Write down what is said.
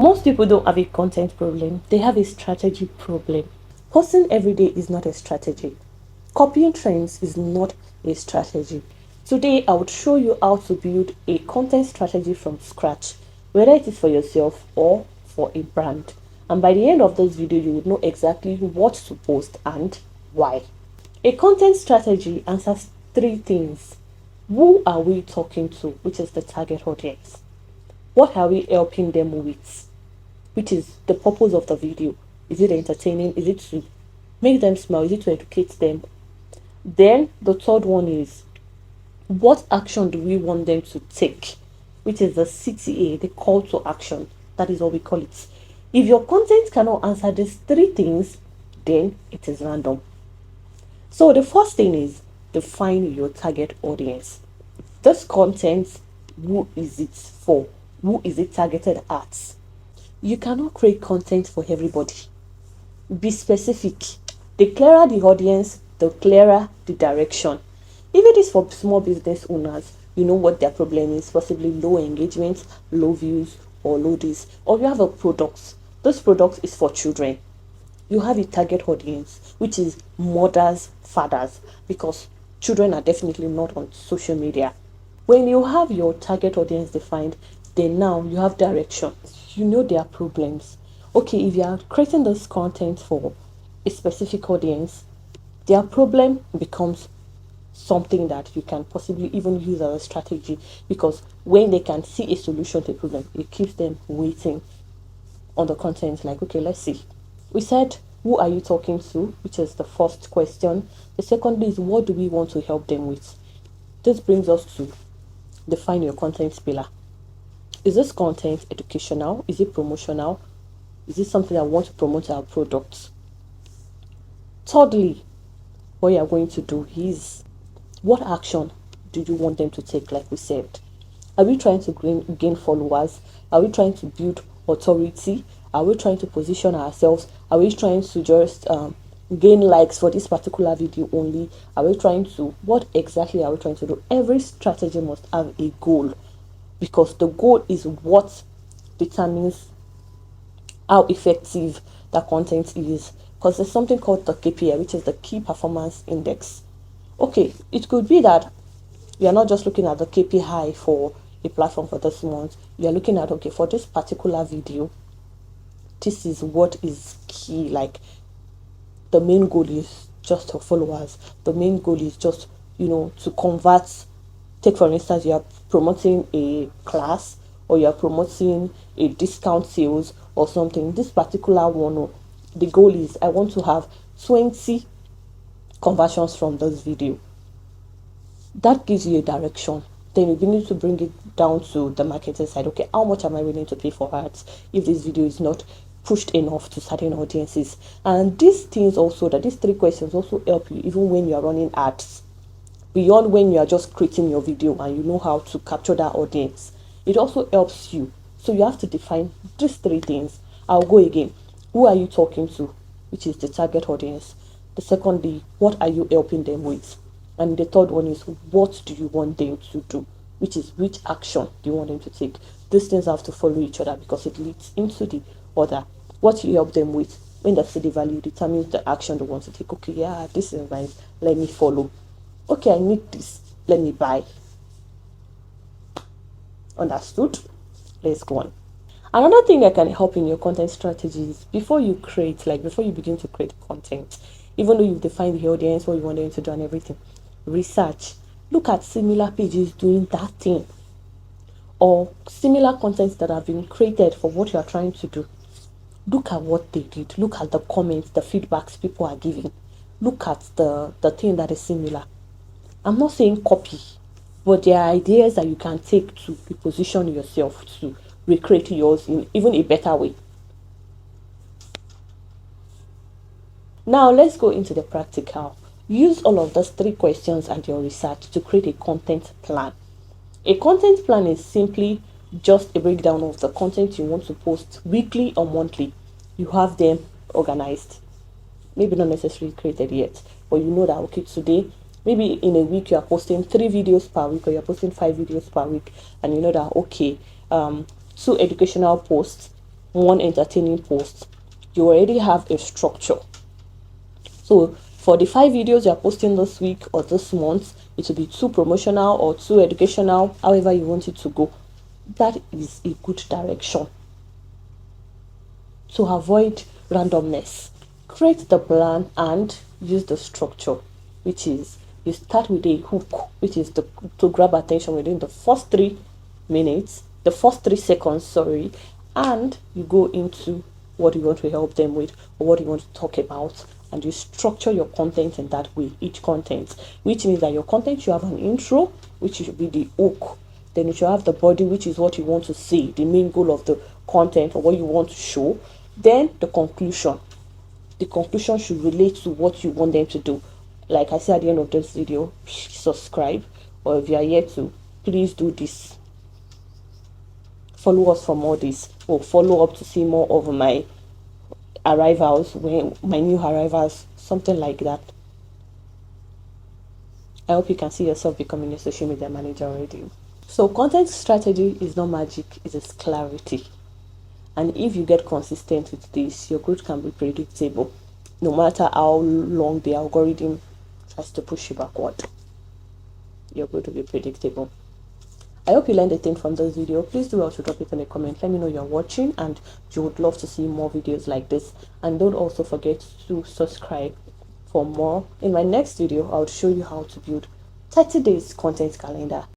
Most people don't have a content problem, they have a strategy problem. Posting every day is not a strategy. Copying trends is not a strategy. Today, I would show you how to build a content strategy from scratch, whether it is for yourself or for a brand. And by the end of this video, you would know exactly what to post and why. A content strategy answers three things. Who are we talking to, which is the target audience? What are we helping them with, which is the purpose of the video? Is it entertaining? Is it to make them smile? Is it to educate them? Then the third one is, what action do we want them to take, which is the CTA, the call to action. That is what we call it. If your content cannot answer these three things, then it is random. So the first thing is define your target audience. This content, who is it for? Who is it targeted at? You cannot create content for everybody. Be specific. The clearer the audience, the clearer the direction. If it is for small business owners, you know what their problem is, possibly low engagement, low views, or low this. Or you have a product. This product is for children. You have a target audience, which is mothers, fathers, because children are definitely not on social media. When you have your target audience defined, then now you have direction. You know their problems. Okay, if you are creating this content for a specific audience, their problem becomes something that you can possibly even use as a strategy, because when they can see a solution to a problem, it keeps them waiting on the content. Like, okay, let's see. We said, who are you talking to, which is the first question. The second is, what do we want to help them with? This brings us to define your content pillar. Is this content educational? Is it promotional? Is it something I want to promote our products? Thirdly, what you are going to do is, what action do you want them to take? Like we said, are we trying to gain followers? Are we trying to build authority? Are we trying to position ourselves? Are we trying to just gain likes for this particular video only? Are we trying to, what exactly are we trying to do? Every strategy must have a goal, because the goal is what determines how effective the content is. Because there's something called the KPI, which is the key performance index. Okay, it could be that you're not just looking at the KPI for a platform for this month. You're looking at, okay, for this particular video, this is what is key. Like, the main goal is just for followers. The main goal is just, to convert. Take for instance, you are promoting a class, or you are promoting a discount sales or something. This particular one, the goal is, I want to have 20 conversions from this video. That gives you a direction. Then you need to bring it down to the marketing side. Okay, how much am I willing to pay for ads if this video is not pushed enough to certain audiences? And these things also, that these three questions also help you even when you are running ads. Beyond when you are just creating your video and you know how to capture that audience, it also helps you. So you have to define these three things. I'll go again. Who are you talking to, which is the target audience? The secondly, what are you helping them with? And the third one is, what do you want them to do, which is which action do you want them to take? These things have to follow each other because it leads into the other. What you help them with, when they see the value, determines the action they want to take. Okay, yeah, this is nice, let me follow. Okay, I need this, let me buy. Understood? Let's go on. Another thing that can help in your content strategies, before you begin to create content, even though you've defined the audience, what you want them to do and everything, research. Look at similar pages doing that thing, or similar contents that have been created for what you are trying to do. Look at what they did. Look at the comments, the feedbacks people are giving. Look at the thing that is similar. I'm not saying copy, but there are ideas that you can take to reposition yourself, to recreate yours in even a better way. Now let's go into the practical. Use all of those three questions and your research to create a content plan. A content plan is simply just a breakdown of the content you want to post weekly or monthly. You have them organized. Maybe not necessarily created yet, but you know that, okay, today, maybe in a week you are posting 3 videos per week, or you're posting 5 videos per week, and you know that, okay, 2 educational posts, one entertaining post, you already have a structure. So for the 5 videos you're posting this week or this month, it will be 2 promotional or 2 educational, however you want it to go. That is a good direction. To avoid randomness, create the plan and use the structure, which is you start with a hook, which is to grab attention within the first 3 minutes, the first 3 seconds, sorry, and you go into what you want to help them with or what you want to talk about, and you structure your content in that way, each content, which means that your content should have an intro, which should be the hook, then you should have the body, which is what you want to see, the main goal of the content or what you want to show, then the conclusion. The conclusion should relate to what you want them to do. Like I said at the end of this video, subscribe, or if you are yet to, please do this. Follow us for more this, or follow up to see more of my arrivals, when my new arrivals, something like that. I hope you can see yourself becoming a social media manager already. So content strategy is not magic, it is clarity. And if you get consistent with this, your growth can be predictable, no matter how long the algorithm tries to push you backward. You're going to be predictable. I hope you learned a thing from this video. Please do also drop it in a comment. Let me know you're watching and you would love to see more videos like this. And don't also forget to subscribe for more. In my next video, I'll show you how to build 30 days content calendar.